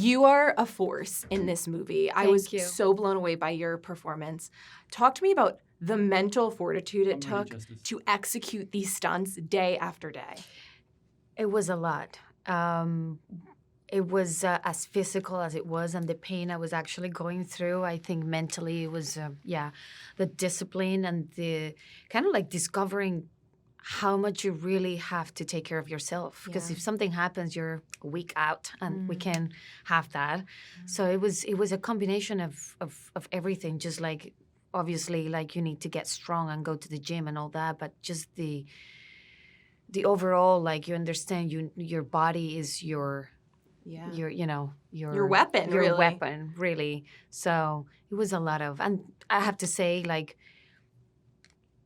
You are a force in this movie. I was Thank you. so blown away by your performance. Talk to me about the mental fortitude it took to execute these stunts day after day. It was a lot. It was as physical as it was, and the pain I was actually going through. I think mentally it was, the discipline and the kind of like discovering how much you really have to take care of yourself. Because if something happens, you're a week out, and we can't have that. So it was a combination of everything. Just like obviously, like you need to get strong and go to the gym and all that, but just the overall, like you understand, your body is your weapon, your really. weapon, really. So it was a lot of, and I have to say, like,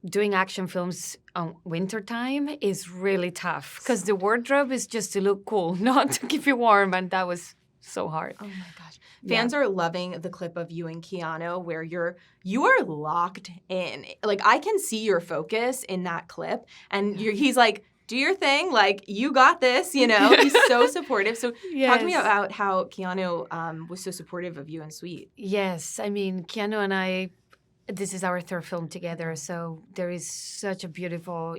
doing action films on wintertime is really tough because the wardrobe is just to look cool, not to keep you warm, and that was so hard. Oh my gosh. Fans are loving the clip of you and Keanu where you are locked in. Like, I can see your focus in that clip, and he's like, do your thing, like, you got this, He's so supportive. So talk to me about how Keanu was so supportive of you and Sweet. Yes, I mean, Keanu and I, this is our third film together, so there is such a beautiful,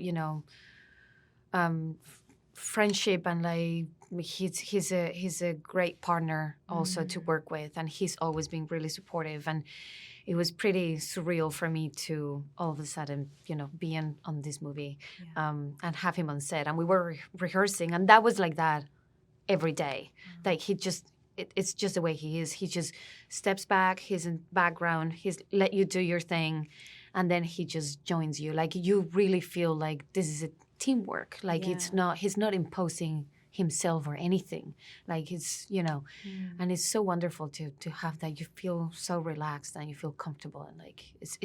friendship, and like he's a great partner also to work with, and he's always been really supportive, and it was pretty surreal for me to all of a sudden, be on this movie and have him on set, and we were rehearsing, and that was like that every day. Like he just. It's just the way he is. He just steps back. He's in background. He's let you do your thing, and then he just joins you. Like you really feel like this is a teamwork. Like he's not imposing himself or anything. Like it's and it's so wonderful to have that. You feel so relaxed and you feel comfortable, and like it's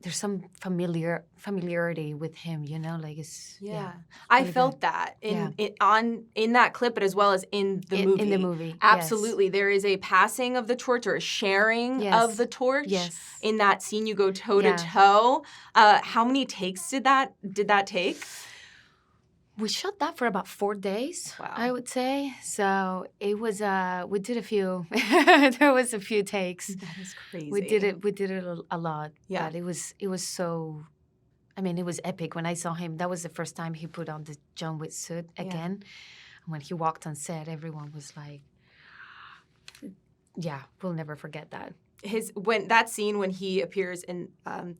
there's some familiarity with him, like it's I really felt good. that in that clip, but as well as in the movie. In the movie, absolutely, there is a passing of the torch or a sharing of the torch. Yes. In that scene, you go toe to toe. How many takes did that take? We shot that for about 4 days, Wow. I would say. So it was, we did a few, there was a few takes. That is crazy. We did it a lot. Yeah. But it was so, I mean, it was epic. When I saw him, that was the first time he put on the John Wick suit again. And when he walked on set, everyone was like, we'll never forget that. That scene when he appears in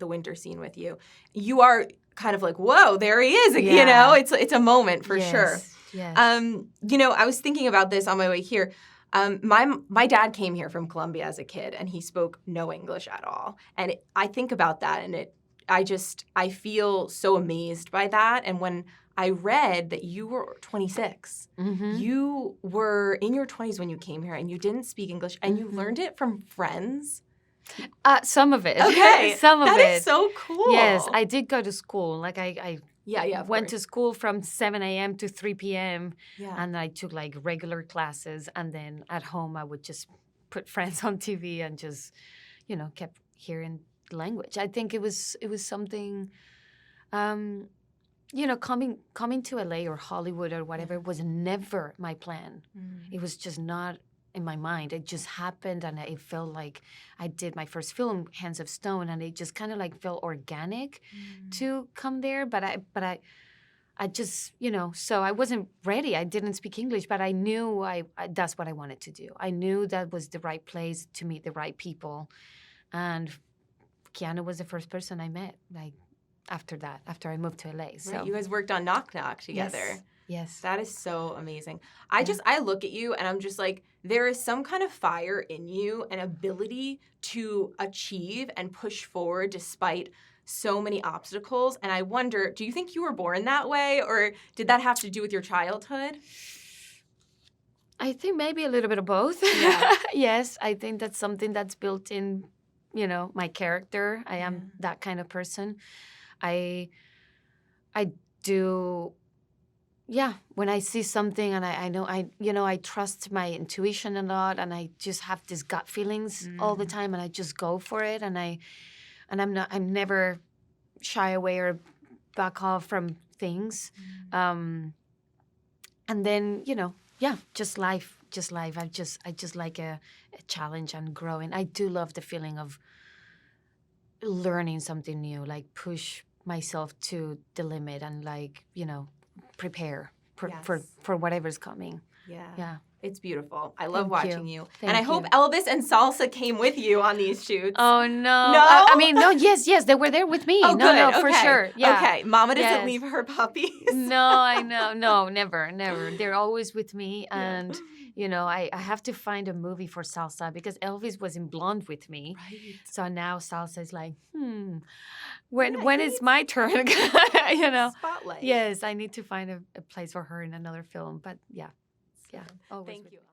the winter scene with you, you are kind of like, whoa, there he is. It's a moment for sure. Yes. I was thinking about this on my way here. My dad came here from Colombia as a kid, and he spoke no English at all. And I think about that, and I feel so amazed by that. And when I read that you were 26, you were in your 20s when you came here, and you didn't speak English, and you learned it from friends. Some of it. Okay. Some of it. That is so cool. Yes, I did go to school. Like I went to course. school from 7 a.m. to 3 p.m. Yeah. And I took like regular classes. And then at home, I would just put Friends on TV and just, kept hearing language. I think it was something, coming to LA or Hollywood or whatever was never my plan. It was just not in my mind. It just happened, and it felt like I did my first film, Hands of Stone, and it just kind of like felt organic to come there. But I just, so I wasn't ready. I didn't speak English, but I knew I that's what I wanted to do. I knew that was the right place to meet the right people, and Keanu was the first person I met. Like after I moved to LA. So right. You guys worked on Knock Knock together. Yes. That is so amazing. I look at you and I'm just like, there is some kind of fire in you, an ability to achieve and push forward despite so many obstacles. And I wonder, do you think you were born that way, or did that have to do with your childhood? I think maybe a little bit of both. Yeah. Yes, I think that's something that's built in, my character. I am that kind of person. I do. Yeah, when I see something and I know I trust my intuition a lot, and I just have these gut feelings all the time, and I just go for it, and I'm never shy away or back off from things. And then, yeah, just life. I just like a challenge and growing. I do love the feeling of learning something new, like push myself to the limit and like, prepare Yes. for whatever's coming. Yeah. Yeah. It's beautiful. I love Thank watching you. you. Thank And I you. hope Elvis and Salsa came with you on these shoots. Oh no! No? I mean, no. Yes, they were there with me. Oh, no, good. no, Okay. for sure. Yeah. Okay. Mama doesn't Yes. leave her puppies. No, I know. No, never. They're always with me, Yeah. and I have to find a movie for Salsa because Elvis was in Blonde with me. Right. So now Salsa is like, Yeah, when he is needs my turn? Spotlight. Yes, I need to find a place for her in another film. But yeah, always Thank with you. me.